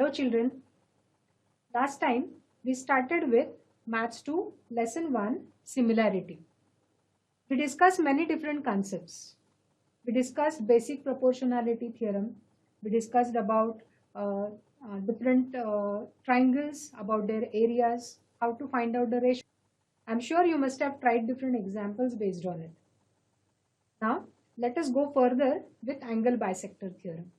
Hello children. Last time we started with Maths 2 Lesson 1 Similarity. We discussed many different concepts. We discussed basic proportionality theorem. We discussed about different triangles, about their areas, how to find out the ratio. I'm sure you must have tried different examples based on it. Now let us go further with angle bisector theorem.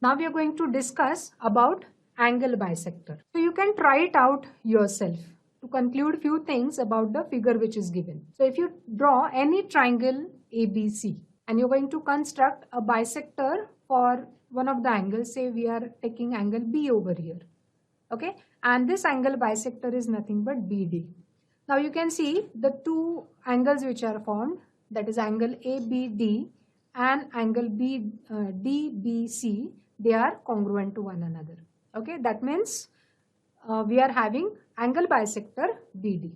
Now we are going to discuss about angle bisector. So you can try it out yourself to conclude few things about the figure which is given. So if you draw any triangle ABC and you're going to construct a bisector for one of the angles, say we are taking angle B over here, okay, and this angle bisector is nothing but BD. Now you can see the two angles which are formed, that is angle ABD and angle DBC, they are congruent to one another. Okay, that means we are having angle bisector BD.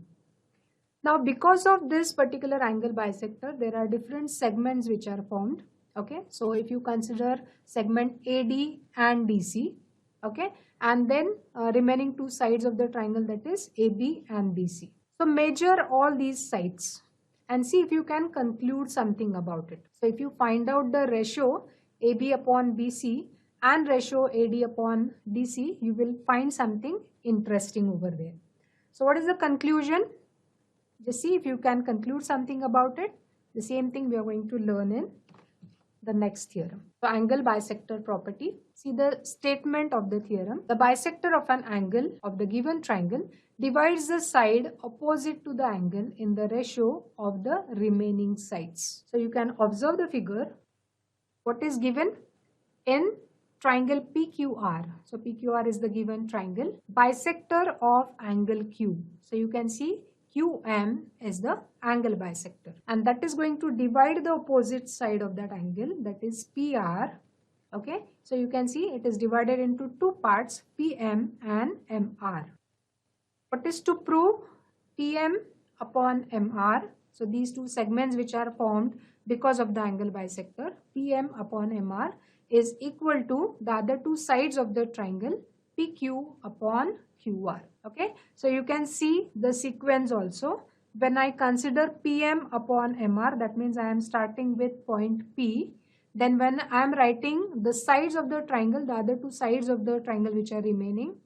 Now because of this particular angle bisector, there are different segments which are formed. Okay, so if you consider segment AD and DC, okay, and then remaining two sides of the triangle, that is AB and BC. So measure all these sides and see if you can conclude something about it. So if you find out the ratio AB upon BC and ratio AD upon DC, you will find something interesting over there. So what is the conclusion? Just see if you can conclude something about it. The same thing we are going to learn in the next theorem. So angle bisector property. See the statement of the theorem. The bisector of an angle of the given triangle divides the side opposite to the angle in the ratio of the remaining sides. So you can observe the figure. What is given in triangle PQR. So PQR is the given triangle. Bisector of angle Q. So you can see QM is the angle bisector, and that is going to divide the opposite side of that angle, that is PR. Okay, so you can see it is divided into two parts, PM and MR. What is to prove? PM upon MR. So these two segments which are formed because of the angle bisector, PM upon MR is equal to the other two sides of the triangle, PQ upon QR. Okay, so you can see the sequence also. When I consider PM upon MR, that means I am starting with point P. Then when I am writing the sides of the triangle, the other two sides of the triangle which are remaining,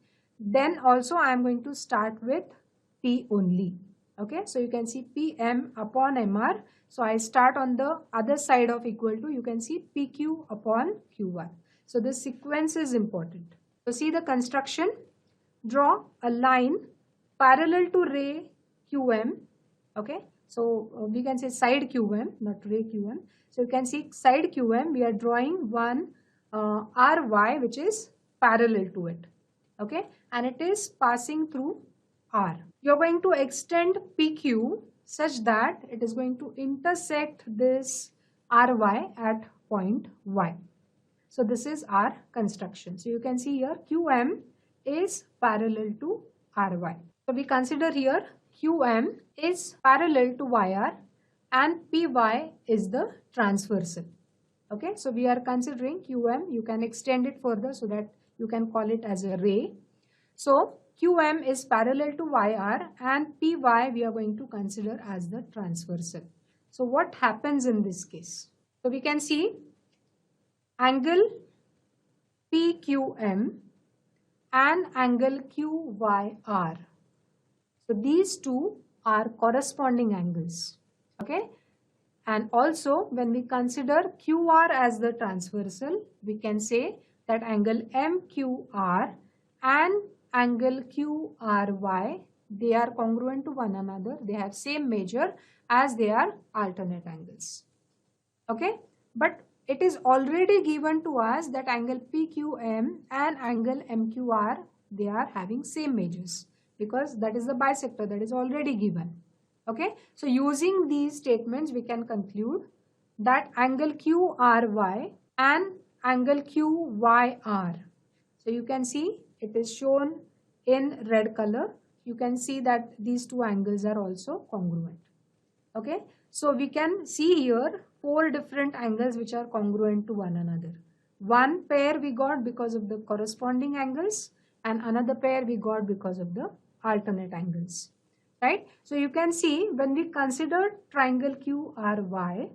then also I am going to start with P only. Okay, so you can see PM upon MR. So I start on the other side of equal to, you can see PQ upon QR. So this sequence is important. So see the construction. Draw a line parallel to ray QM. Okay, so we can say side QM, not ray QM. So you can see side QM, we are drawing one RY which is parallel to it. Okay, and it is passing through R. You are going to extend PQ such that it is going to intersect this RY at point Y. So this is our construction. So you can see here QM is parallel to RY. So we consider here QM is parallel to YR and PY is the transversal. Okay, so we are considering QM, you can extend it further so that you can call it as a ray. So QM is parallel to YR and PY we are going to consider as the transversal. So what happens in this case? So we can see angle PQM and angle QYR. So these two are corresponding angles. Okay, and also when we consider QR as the transversal, we can say that angle MQR and angle QRY, they are congruent to one another. They have same measure as they are alternate angles. Okay, but it is already given to us that angle PQM and angle MQR, they are having same measures because that is the bisector that is already given. Okay, so using these statements we can conclude that angle QRY and angle QYR. So you can see it is shown in red color. You can see that these two angles are also congruent. Okay, so we can see here four different angles which are congruent to one another. One pair we got because of the corresponding angles, and another pair we got because of the alternate angles, right? So you can see when we consider triangle QRY,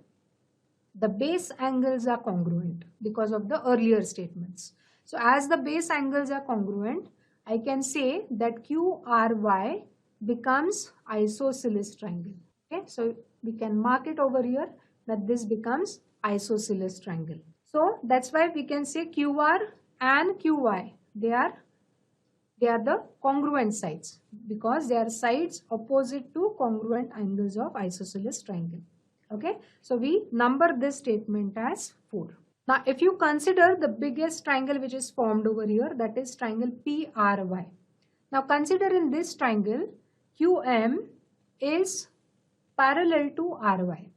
the base angles are congruent because of the earlier statements. So as the base angles are congruent, I can say that QRY becomes isosceles triangle. Okay, so we can mark it over here that this becomes isosceles triangle. So that's why we can say QR and QY, they are the congruent sides because they are sides opposite to congruent angles of isosceles triangle. Okay, so we number this statement as 4. Now if you consider the biggest triangle which is formed over here, that is triangle PRY. Now consider in this triangle QM is parallel to RY.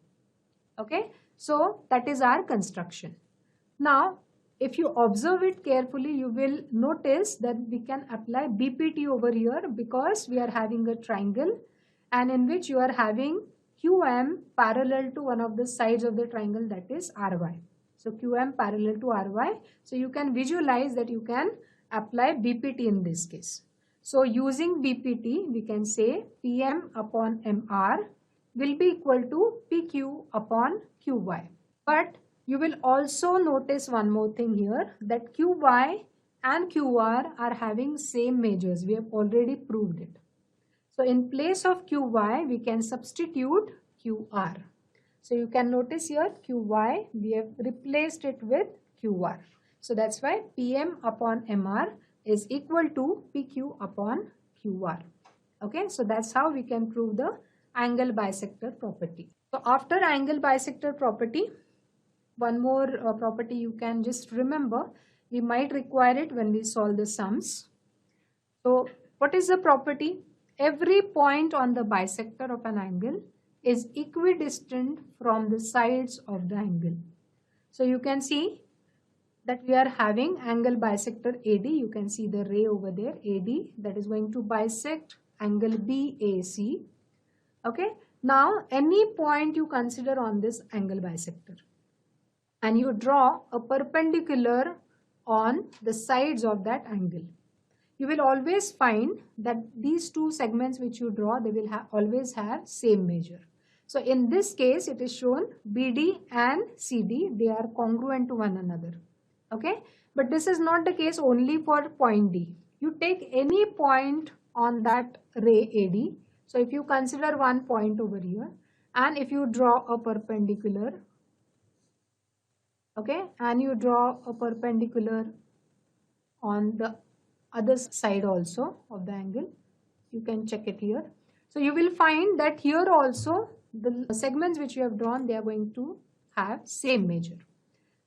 Okay, so that is our construction. Now if you observe it carefully, you will notice that we can apply BPT over here because we are having a triangle and in which you are having QM parallel to one of the sides of the triangle, that is RY. So QM parallel to RY. So you can visualize that you can apply BPT in this case. So using BPT, we can say PM upon MR will be equal to PQ upon QY. But you will also notice one more thing here, that QY and QR are having same measures. We have already proved it. So in place of QY, we can substitute QR. So you can notice here QY, we have replaced it with QR. So that's why PM upon MR is equal to PQ upon QR. Okay, so that's how we can prove the angle bisector property. So after angle bisector property, one more property you can just remember, we might require it when we solve the sums. So what is the property? Every point on the bisector of an angle is equidistant from the sides of the angle. So you can see that we are having angle bisector AD. You can see the ray over there, AD, that is going to bisect angle BAC. Okay, now any point you consider on this angle bisector and you draw a perpendicular on the sides of that angle, you will always find that these two segments which you draw, they will always have same measure. So in this case, it is shown BD and CD, they are congruent to one another. Okay, but this is not the case only for point D. You take any point on that ray AD. So if you consider one point over here and if you draw a perpendicular, okay, and you draw a perpendicular on the other side also of the angle, you can check it here. So you will find that here also the segments which you have drawn, they are going to have same measure.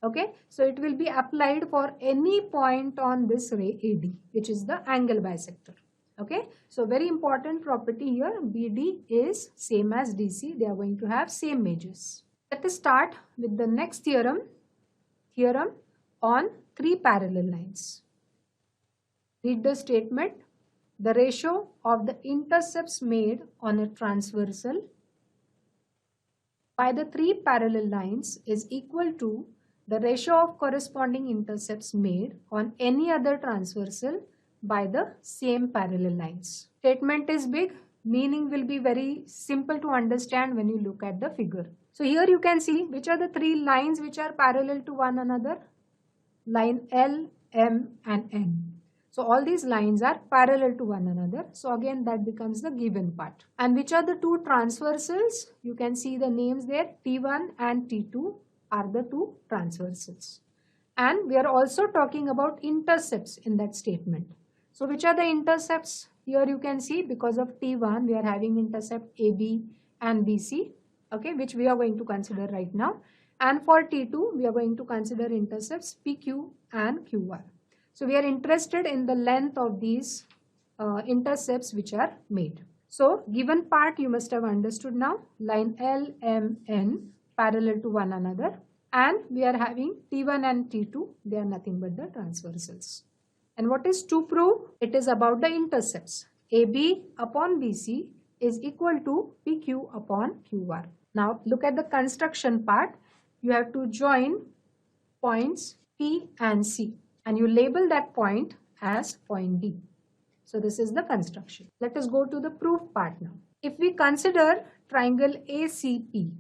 Okay, so it will be applied for any point on this ray AD, which is the angle bisector. Okay, so very important property here, BD is same as DC, they are going to have same measures. Let us start with the next theorem on three parallel lines. Read the statement. The ratio of the intercepts made on a transversal by the three parallel lines is equal to the ratio of corresponding intercepts made on any other transversal by the same parallel lines. Statement is big, meaning will be very simple to understand when you look at the figure. So here you can see which are the three lines which are parallel to one another. Line L, M and N. So all these lines are parallel to one another. So again that becomes the given part. And which are the two transversals? You can see the names there. T1 and T2 are the two transversals. And we are also talking about intercepts in that statement. So which are the intercepts? Here you can see because of T1 we are having intercept AB and BC. Okay, which we are going to consider right now. And for T2 we are going to consider intercepts PQ and QR. So we are interested in the length of these intercepts which are made. So given part you must have understood now. Line L, M, N parallel to one another, and we are having T1 and T2, they are nothing but the transversals. And what is to prove? It is about the intercepts. AB upon BC is equal to PQ upon QR. Now look at the construction part. You have to join points P and C and you label that point as point D. So this is the construction. Let us go to the proof part now. If we consider triangle ACP,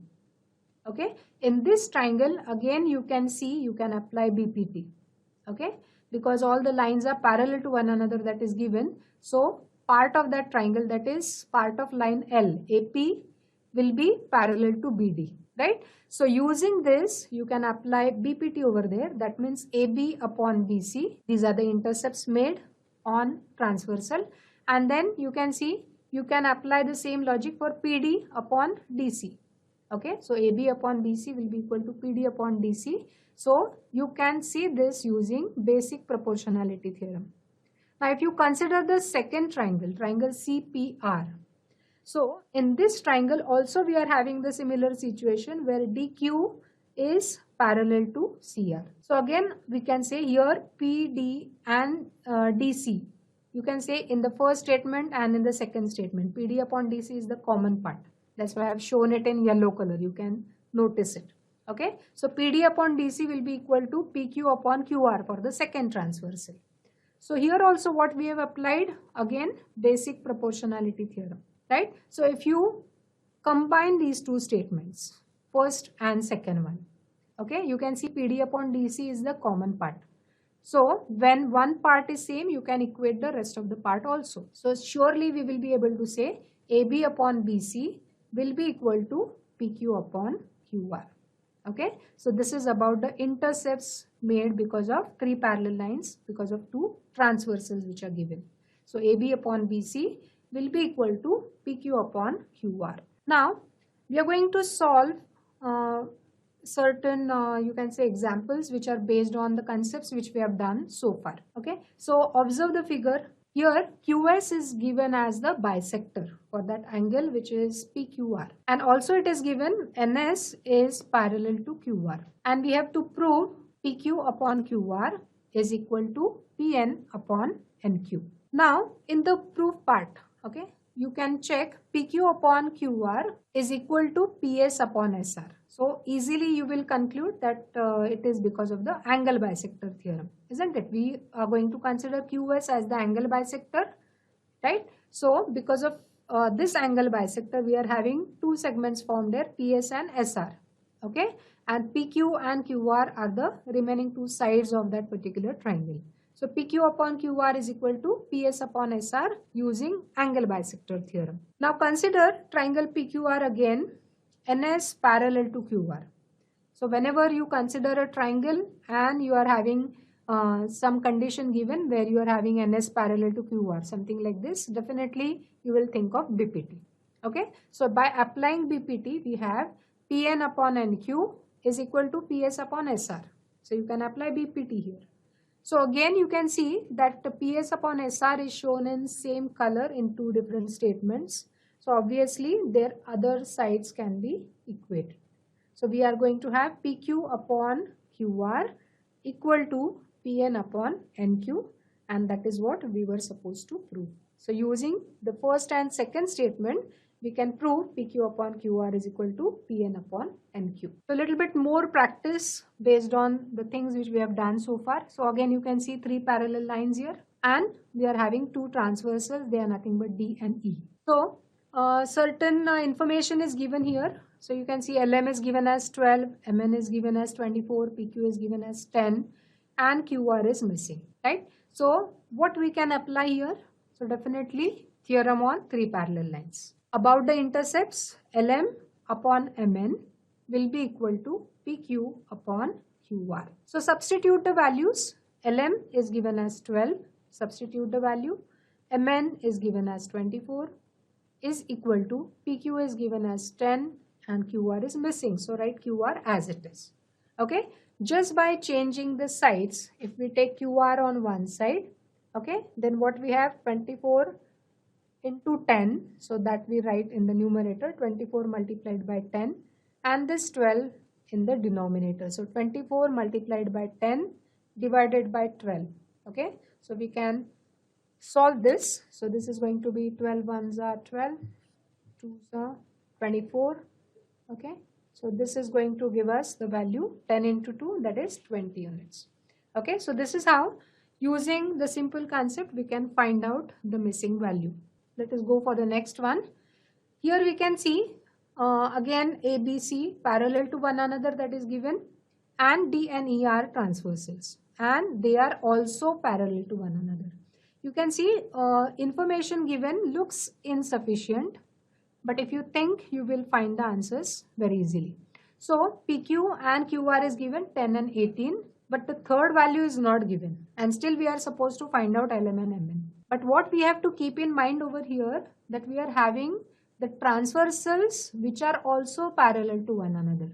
okay, in this triangle again you can see you can apply BPT, okay, because all the lines are parallel to one another, that is given. So part of that triangle, that is part of line L, AP, will be parallel to BD, right? So using this you can apply BPT over there. That means AB upon BC, these are the intercepts made on transversal, and then you can see you can apply the same logic for PD upon DC. Okay, so AB upon BC will be equal to PD upon DC. So you can see this using basic proportionality theorem. Now if you consider the second triangle, triangle CPR, so in this triangle also we are having the similar situation where DQ is parallel to CR. So again we can say here PD and DC. You can say in the first statement and in the second statement, PD upon DC is the common part. That's why I have shown it in yellow color. You can notice it. Okay. So PD upon DC will be equal to PQ upon QR for the second transversal. So here also what we have applied, again basic proportionality theorem, right? So if you combine these two statements, first and second one, okay, you can see PD upon DC is the common part. So when one part is same, you can equate the rest of the part also. So surely we will be able to say AB upon BC will be equal to PQ upon QR. Okay, so this is about the intercepts made because of three parallel lines, because of two transversals which are given. So AB upon BC will be equal to PQ upon QR. Now we are going to solve certain you can say examples which are based on the concepts which we have done so far. Okay, so observe the figure. Here QS is given as the bisector for that angle which is PQR, and also it is given NS is parallel to QR, and we have to prove PQ upon QR is equal to PN upon NQ. Now in the proof part, okay, you can check PQ upon QR is equal to PS upon SR. So easily you will conclude that it is because of the angle bisector theorem, isn't it? We are going to consider QS as the angle bisector, right? So because of this angle bisector, we are having two segments formed there, PS and SR, okay? And PQ and QR are the remaining two sides of that particular triangle. So PQ upon QR is equal to PS upon SR using angle bisector theorem. Now consider triangle PQR again, NS parallel to QR. So whenever you consider a triangle and you are having some condition given where you are having NS parallel to QR, something like this, definitely you will think of BPT. Okay, so by applying BPT, we have PN upon NQ is equal to PS upon SR. So you can apply BPT here. So again you can see that the PS upon SR is shown in same color in two different statements. So obviously their other sides can be equated. So we are going to have PQ upon QR equal to PN upon NQ, and that is what we were supposed to prove. So using the first and second statement, we can prove PQ upon QR is equal to PN upon NQ. So a little bit more practice based on the things which we have done so far. So again you can see three parallel lines here, and we are having two transversals. They are nothing but D and E. So certain information is given here. So you can see LM is given as 12, MN is given as 24, PQ is given as 10, and QR is missing, right? So what we can apply here? So definitely theorem on three parallel lines. About the intercepts, LM upon MN will be equal to PQ upon QR. So substitute the values. LM is given as 12, substitute the value. MN is given as 24, is equal to PQ is given as 10, and QR is missing. So write QR as it is. Okay, just by changing the sides, if we take QR on one side, okay, then what we have 24 into 10, so that we write in the numerator 24 multiplied by 10, and this 12 in the denominator. So 24 multiplied by 10 divided by 12. Okay, so we can solve this. So this is going to be 12 ones are 12, 2s are 24. Okay, so this is going to give us the value 10 into 2, that is 20 units. Okay, so this is how Using the simple concept, we can find out the missing value. Let us go for the next one. Here we can see again A, B, C parallel to one another, that is given, and D and E are transversals, and they are also parallel to one another. You can see information given looks insufficient, but if you think, you will find the answers very easily. So PQ and QR is given 10 and 18, but the third value is not given, and still we are supposed to find out LM and MN. But what we have to keep in mind over here, that we are having the transversals which are also parallel to one another.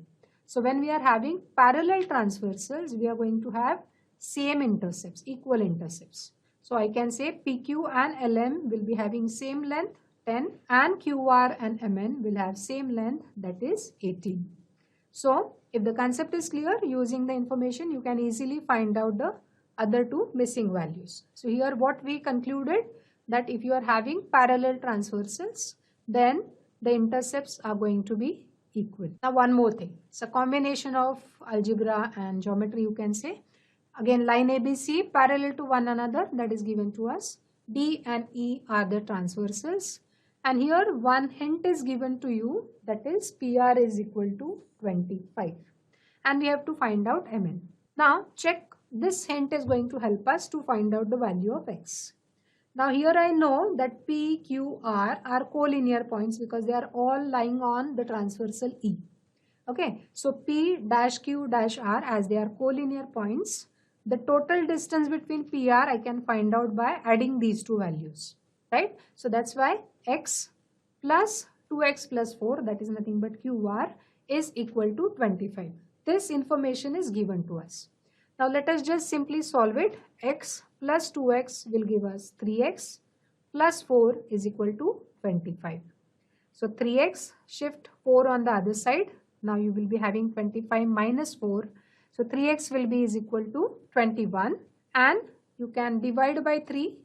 So when we are having parallel transversals, we are going to have same intercepts, equal intercepts. So I can say PQ and LM will be having same length 10, and QR and MN will have same length, that is 18. So if the concept is clear, using the information you can easily find out the other two missing values. So here what we concluded, that if you are having parallel transversals, then the intercepts are going to be equal. Now one more thing, it's a combination of algebra and geometry, you can say. Again, line ABC parallel to one another, that is given to us. D and E are the transversals. And here one hint is given to you, that is PR is equal to 25. And we have to find out MN. Now check, this hint is going to help us to find out the value of X. Now here I know that P, Q, R are collinear points because they are all lying on the transversal E. Okay, so P dash Q dash R, as they are collinear points, the total distance between PR I can find out by adding these two values, right? So that's why X plus 2X plus 4, that is nothing but QR, is equal to 25. This information is given to us. Now let us just simply solve it. X plus 2X will give us 3X plus 4 is equal to 25. So 3X, shift 4 on the other side. Now you will be having 25 minus 4. So 3X will be is equal to 21, and you can divide by 3,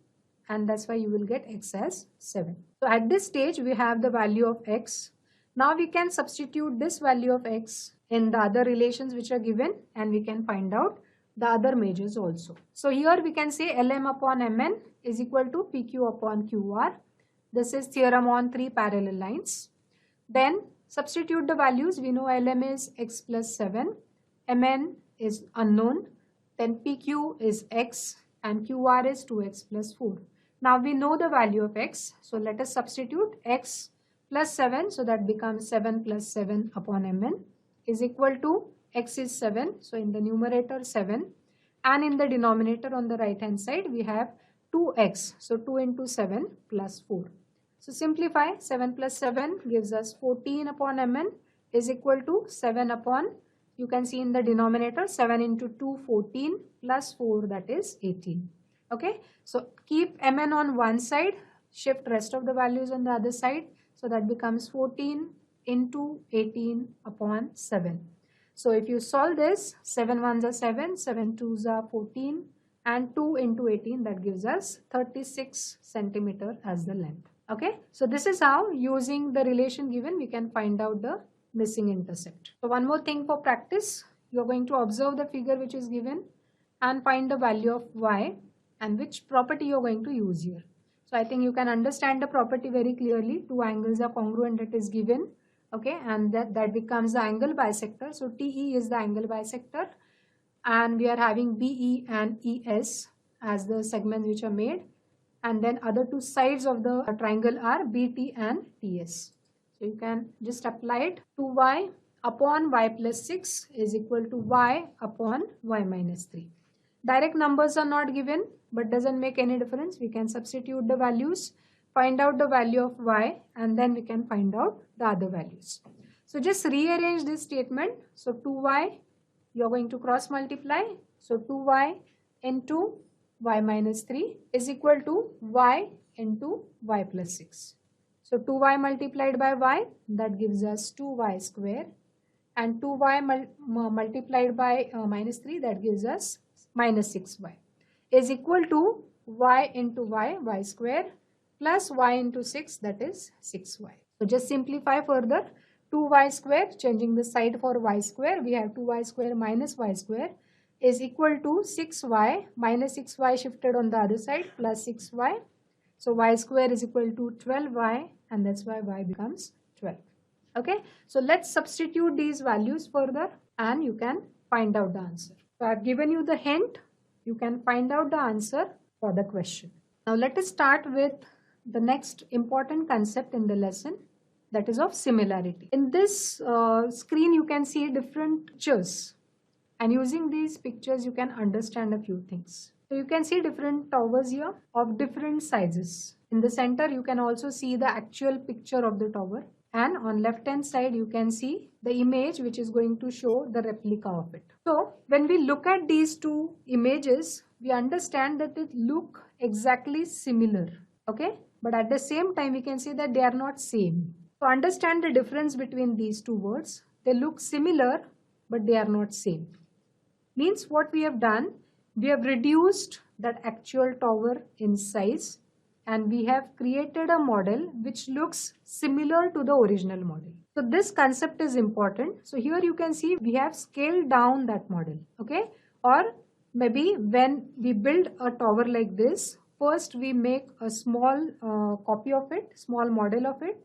and that's why you will get X as 7. So at this stage we have the value of X. Now we can substitute this value of X in the other relations which are given, and we can find out the other measures also. So here we can say LM upon MN is equal to PQ upon QR. This is theorem on 3 parallel lines. Then substitute the values. We know LM is X plus 7, MN is unknown, then PQ is X, and QR is 2X plus 4. Now we know the value of X, so let us substitute X plus 7, so that becomes 7 plus 7 upon MN is equal to X is 7, so in the numerator 7, and in the denominator on the right hand side we have 2X, so 2 into 7 plus 4. So simplify, 7 plus 7 gives us 14 upon MN is equal to 7 upon, you can see in the denominator 7 into 2, 14 plus 4, that is 18. Okay, so keep MN on one side, shift rest of the values on the other side, so that becomes 14 into 18 upon 7. So if you solve this, 7 ones are 7, 7 twos are 14, and 2 into 18, that gives us 36 centimeter as the length. Okay, so this is how, using the relation given, we can find out the missing intercept. So one more thing for practice, you are going to observe the figure which is given and find the value of Y and which property you are going to use here. So I think you can understand the property very clearly. Two angles are congruent, that is given. Okay, and that becomes the angle bisector. So TE is the angle bisector, and we are having BE and ES as the segments which are made, and then other two sides of the triangle are BT and TS. So you can just apply it. 2y upon y plus 6 is equal to y upon y minus 3. Direct numbers are not given, but doesn't make any difference. We can substitute the values, find out the value of y, and then we can find out the other values. So just rearrange this statement. So 2y, you are going to cross multiply. So 2y into y minus 3 is equal to y into y plus 6. So 2y multiplied by y, that gives us 2y square, and 2y multiplied by minus 3, that gives us minus 6y, is equal to y into y square, plus y into 6, that is 6y. So just simplify further. 2y square, changing the side for y square, we have 2y square minus y square is equal to 6y minus 6y shifted on the other side plus 6y. So y square is equal to 12y, and that's why y becomes 12. Okay, so let's substitute these values further and you can find out the answer. So I've given you the hint. You can find out the answer for the question. Now let us start with the next important concept in the lesson, that is of similarity. In this screen you can see different pictures, and using these pictures you can understand a few things. So you can see different towers here of different sizes. In the center you can also see the actual picture of the tower, and on left hand side you can see the image which is going to show the replica of it. So when we look at these two images, we understand that they look exactly similar, okay, but at the same time we can see that they are not same. To understand the difference between these two words, they look similar but they are not same. Means what we have done, we have reduced that actual tower in size and we have created a model which looks similar to the original model. So this concept is important. So here you can see we have scaled down that model, okay? Or maybe when we build a tower like this, first we make a small copy of it, small model of it,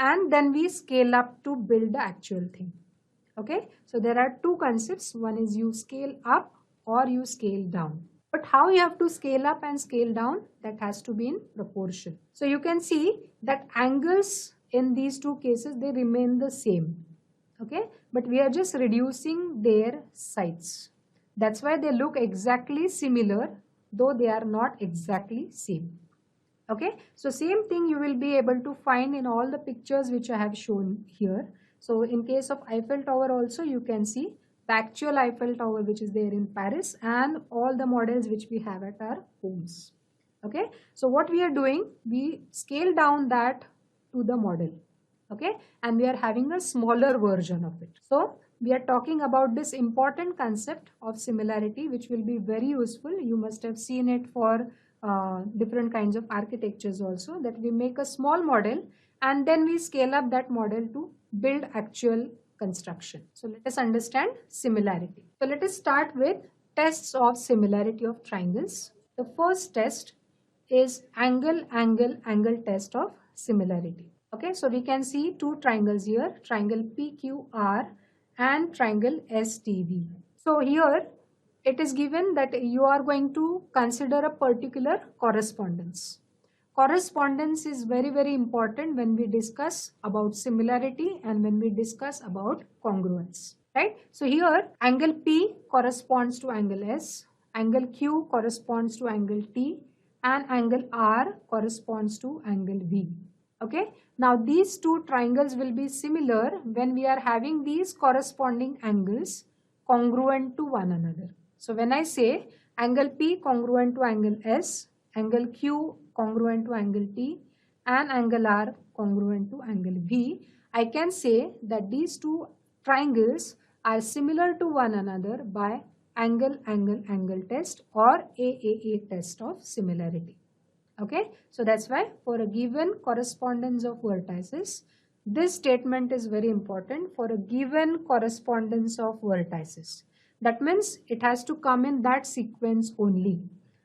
and then we scale up to build the actual thing. Okay, so there are two concepts. One is you scale up or you scale down. But how you have to scale up and scale down, that has to be in proportion. So you can see that angles in these two cases, they remain the same. Okay, but we are just reducing their sides. That's why they look exactly similar, though they are not exactly same. Okay, so same thing you will be able to find in all the pictures which I have shown here. So in case of Eiffel Tower also, you can see the actual Eiffel Tower which is there in Paris and all the models which we have at our homes. Okay, so what we are doing, we scale down that to the model. Okay, and we are having a smaller version of it. So we are talking about this important concept of similarity, which will be very useful. You must have seen it for different kinds of architectures also, that we make a small model and then we scale up that model to build actual construction. So let us understand similarity. So let us start with tests of similarity of triangles. The first test is angle test of similarity. Okay, so we can see two triangles here, triangle PQR and triangle STV. So here it is given that you are going to consider a particular correspondence. Correspondence is very, very important when we discuss about similarity and when we discuss about congruence, right? So here angle P corresponds to angle S, angle Q corresponds to angle T, and angle R corresponds to angle V. Okay, now these two triangles will be similar when we are having these corresponding angles congruent to one another. So when I say angle P congruent to angle S, angle Q congruent to angle T, and angle R congruent to angle V, I can say that these two triangles are similar to one another by angle test or AAA test of similarity. Okay, so that's why for a given correspondence of vertices, this statement is very important. For a given correspondence of vertices, that means it has to come in that sequence only.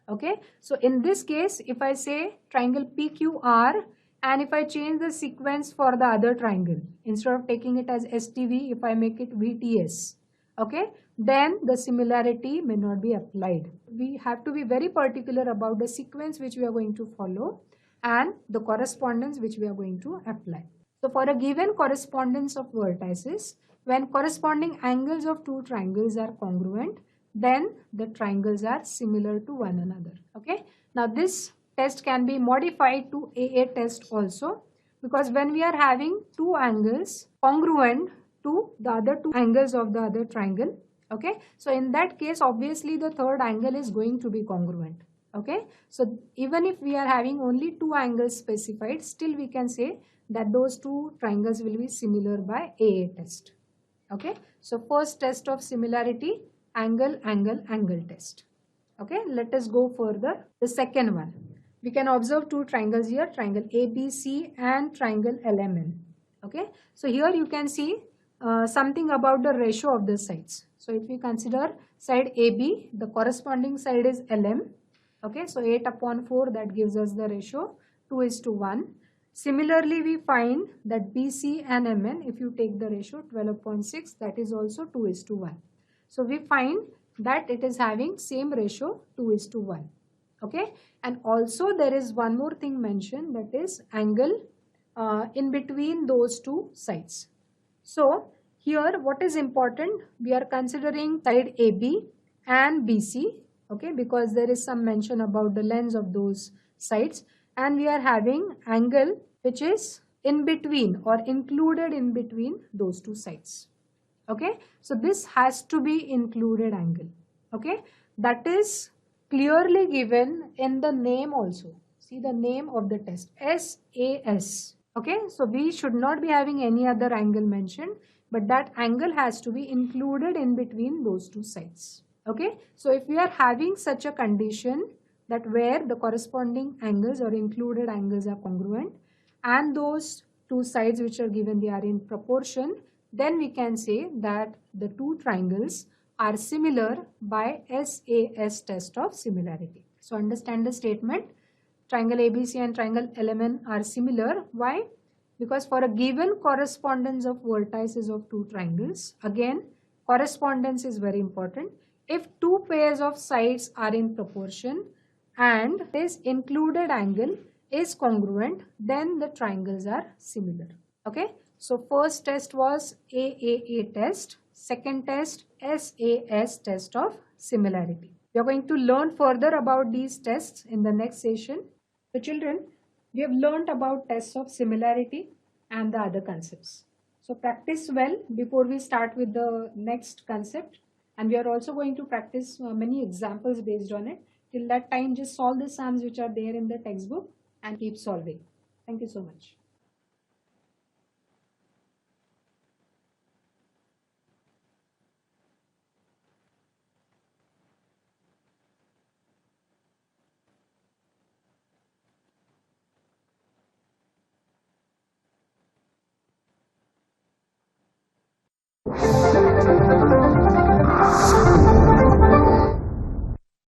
Okay, so in this case, if I say triangle PQR and if I change the sequence for the other triangle, instead of taking it as STV, if I make it VTS, okay, then the similarity may not be applied. We have to be very particular about the sequence which we are going to follow and the correspondence which we are going to apply. So for a given correspondence of vertices, when corresponding angles of two triangles are congruent, then the triangles are similar to one another. Okay, now this test can be modified to AA test also, because when we are having two angles congruent to the other two angles of the other triangle, okay, so in that case obviously the third angle is going to be congruent. Okay, so even if we are having only two angles specified, still we can say that those two triangles will be similar by AA test. Okay, so first test of similarity, angle test. Okay, let us go further. The second one, we can observe two triangles here, triangle ABC and triangle LMN. Okay, so here you can see something about the ratio of the sides. So if we consider side AB, the corresponding side is LM. Okay, so 8 upon 4, that gives us the ratio 2:1. Similarly, we find that BC and MN, if you take the ratio 12/6, that is also 2:1. So we find that it is having same ratio 2:1. Okay, and also there is one more thing mentioned, that is angle in between those two sides. So here what is important, we are considering side AB and BC, okay, because there is some mention about the lengths of those sides, and we are having angle which is in between or included in between those two sides. Okay, so this has to be included angle. Okay, that is clearly given in the name also. See the name of the test, SAS. Okay, so we should not be having any other angle mentioned, but that angle has to be included in between those two sides. Okay, so if we are having such a condition that where the corresponding angles or included angles are congruent and those two sides which are given, they are in proportion, then we can say that the two triangles are similar by SAS test of similarity. So understand the statement, triangle ABC and triangle LMN are similar. Why? Because for a given correspondence of vertices of two triangles, again correspondence is very important. If two pairs of sides are in proportion and this included angle is congruent, then the triangles are similar. Okay, so first test was AAA test, second test SAS test of similarity. We are going to learn further about these tests in the next session. So children, we have learned about tests of similarity and the other concepts. So practice well before we start with the next concept, and we are also going to practice many examples based on it. Till that time, just solve the sums which are there in the textbook and keep solving. Thank you so much.